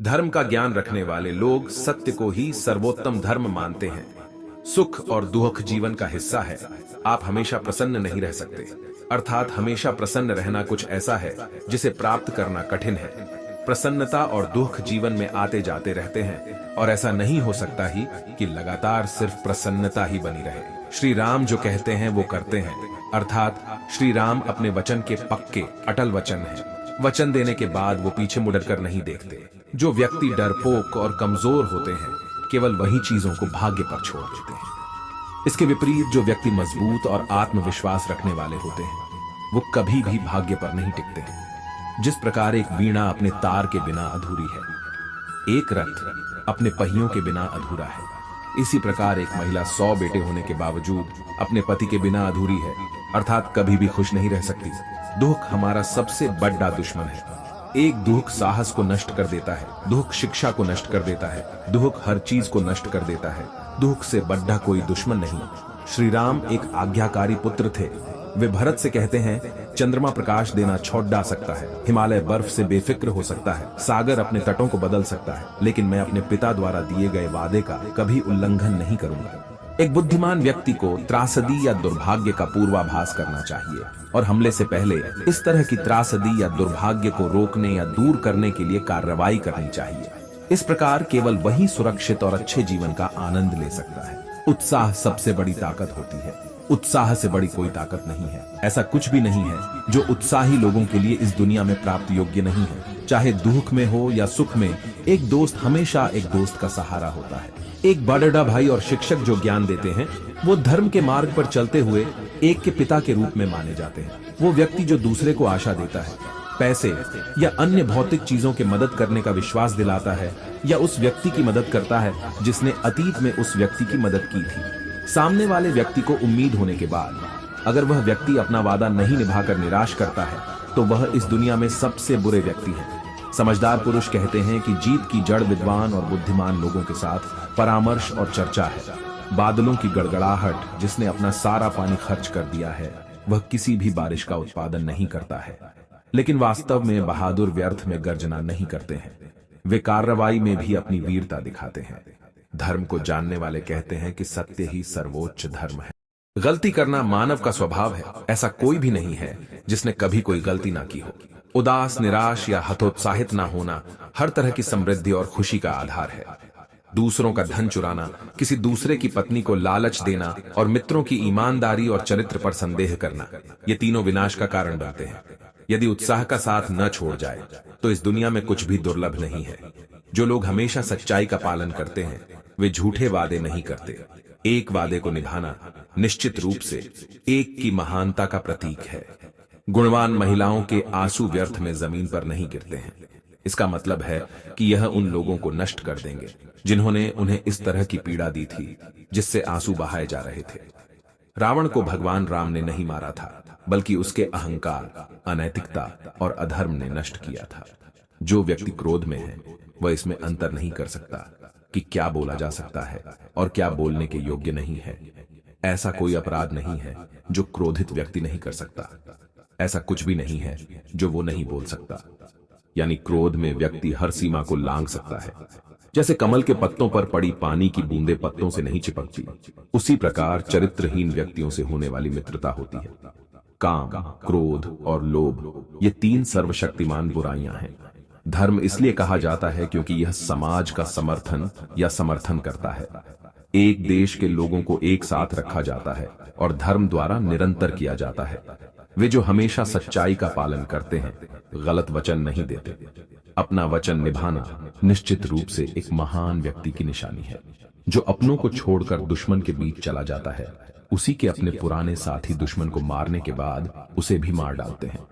धर्म का ज्ञान रखने वाले लोग सत्य को ही सर्वोत्तम धर्म मानते हैं। सुख और दुख जीवन का हिस्सा है। आप हमेशा प्रसन्न नहीं रह सकते, अर्थात हमेशा प्रसन्न रहना कुछ ऐसा है जिसे प्राप्त करना कठिन है। प्रसन्नता और दुख जीवन में आते जाते रहते हैं और ऐसा नहीं हो सकता ही कि लगातार सिर्फ प्रसन्नता ही बनी रहे। श्री राम जो कहते हैं वो करते हैं, अर्थात श्री राम अपने वचन के पक्के अटल वचन हैं। वचन देने के बाद वो पीछे मुड़कर नहीं देखते। जो व्यक्ति डरपोक और कमजोर होते हैं केवल वही चीजों को भाग्य पर छोड़ देते हैं। इसके विपरीत जो व्यक्ति मजबूत और आत्मविश्वास रखने वाले होते हैं वो कभी भी भाग्य पर नहीं टिकते हैं। जिस प्रकार एक वीणा अपने तार के बिना अधूरी है, एक रथ अपने पहियों के बिना अधूरा है, इसी प्रकार एक महिला 100 बेटे होने के बावजूद अपने पति के बिना अधूरी है, अर्थात कभी भी खुश नहीं रह सकती। दुख हमारा सबसे बड़ा दुश्मन है। एक दुख साहस को नष्ट कर देता है, दुख शिक्षा को नष्ट कर देता है, दुख हर चीज को नष्ट कर देता है। दुख से बड़ा कोई दुश्मन नहीं। श्री राम एक आज्ञाकारी पुत्र थे। वे भरत से कहते हैं, चंद्रमा प्रकाश देना छोड़ डाल सकता है, हिमालय बर्फ से बेफिक्र हो सकता है, सागर अपने तटों को बदल सकता है, लेकिन मैं अपने पिता द्वारा दिए गए वादे का कभी उल्लंघन नहीं करूंगा। एक बुद्धिमान व्यक्ति को त्रासदी या दुर्भाग्य का पूर्वाभास करना चाहिए और हमले से पहले इस तरह की त्रासदी या दुर्भाग्य को रोकने या दूर करने के लिए कार्रवाई करनी चाहिए। इस प्रकार केवल वही सुरक्षित और अच्छे जीवन का आनंद ले सकता है। उत्साह सबसे बड़ी ताकत होती है। उत्साह से बड़ी कोई ताकत नहीं है। ऐसा कुछ भी नहीं है जो उत्साही लोगों के लिए इस दुनिया में प्राप्त योग्य नहीं है। चाहे दुख में हो या सुख में, एक दोस्त हमेशा एक दोस्त का सहारा होता है। एक बड़ा भाई और शिक्षक जो ज्ञान देते हैं वो धर्म के मार्ग पर चलते हुए एक के पिता के रूप में माने जाते हैं। वो व्यक्ति जो दूसरे को आशा देता है, पैसे या अन्य भौतिक चीजों के मदद करने का विश्वास दिलाता है, या उस व्यक्ति की मदद करता है जिसने अतीत में उस व्यक्ति की मदद की थी। सामने वाले व्यक्ति को उम्मीद होने के बाद अगर वह व्यक्ति अपना वादा नहीं निभाकर निराश करता है तो वह इस दुनिया में सबसे बुरे व्यक्ति है। समझदार पुरुष कहते हैं कि जीत की जड़ विद्वान और बुद्धिमान लोगों के साथ परामर्श और चर्चा है। बादलों की गड़गड़ाहट जिसने अपना सारा पानी खर्च कर दिया है वह किसी भी बारिश का उत्पादन नहीं करता है, लेकिन वास्तव में बहादुर व्यर्थ में गर्जना नहीं करते हैं। वे कार्रवाई में भी अपनी वीरता दिखाते हैं। धर्म को जानने वाले कहते हैं कि सत्य ही सर्वोच्च धर्म है। गलती करना मानव का स्वभाव है। ऐसा कोई भी नहीं है जिसने कभी कोई गलती ना की हो। उदास, निराश या हतोत्साहित ना होना हर तरह की समृद्धि और खुशी का आधार है। दूसरों का धन चुराना, किसी दूसरे की पत्नी को लालच देना और मित्रों की ईमानदारी और चरित्र पर संदेह करना, ये तीनों विनाश का कारण बनते हैं। यदि उत्साह का साथ न छोड़ जाए तो इस दुनिया में कुछ भी दुर्लभ नहीं है। जो लोग हमेशा सच्चाई का पालन करते हैं वे झूठे वादे नहीं करते। एक वादे को निभाना निश्चित रूप से एक की महानता का प्रतीक है। गुणवान महिलाओं के आंसू व्यर्थ में जमीन पर नहीं गिरते हैं। इसका मतलब है कि यह उन लोगों को नष्ट कर देंगे जिन्होंने उन्हें इस तरह की पीड़ा दी थी जिससे आंसू बहाए जा रहे थे। रावण को भगवान राम ने नहीं मारा था, बल्कि उसके अहंकार, अनैतिकता और अधर्म ने नष्ट किया था। जो व्यक्ति क्रोध में है वह इसमें अंतर नहीं कर सकता कि क्या बोला जा सकता है और क्या बोलने के योग्य नहीं है। ऐसा कोई अपराध नहीं है जो क्रोधित व्यक्ति नहीं कर सकता। ऐसा कुछ भी नहीं है जो वो नहीं बोल सकता। यानी क्रोध में व्यक्ति हर सीमा को लांघ सकता है। जैसे कमल के पत्तों पर पड़ी पानी की बूंदें पत्तों से नहीं चिपकती, उसी प्रकार चरित्रहीन व्यक्तियों से होने वाली मित्रता होती है। काम, क्रोध और लोभ ये तीन सर्वशक्तिमान बुराइयां हैं। धर्म इसलिए कहा जाता है क्योंकि यह समाज का समर्थन या समर्थन करता है। एक देश के लोगों को एक साथ रखा जाता है और धर्म द्वारा निरंतर किया जाता है। वे जो हमेशा सच्चाई का पालन करते हैं, गलत वचन नहीं देते। अपना वचन निभाना निश्चित रूप से एक महान व्यक्ति की निशानी है। जो अपनों को छोड़कर दुश्मन के बीच चला जाता है, उसी के अपने पुराने साथी दुश्मन को मारने के बाद उसे भी मार डालते हैं।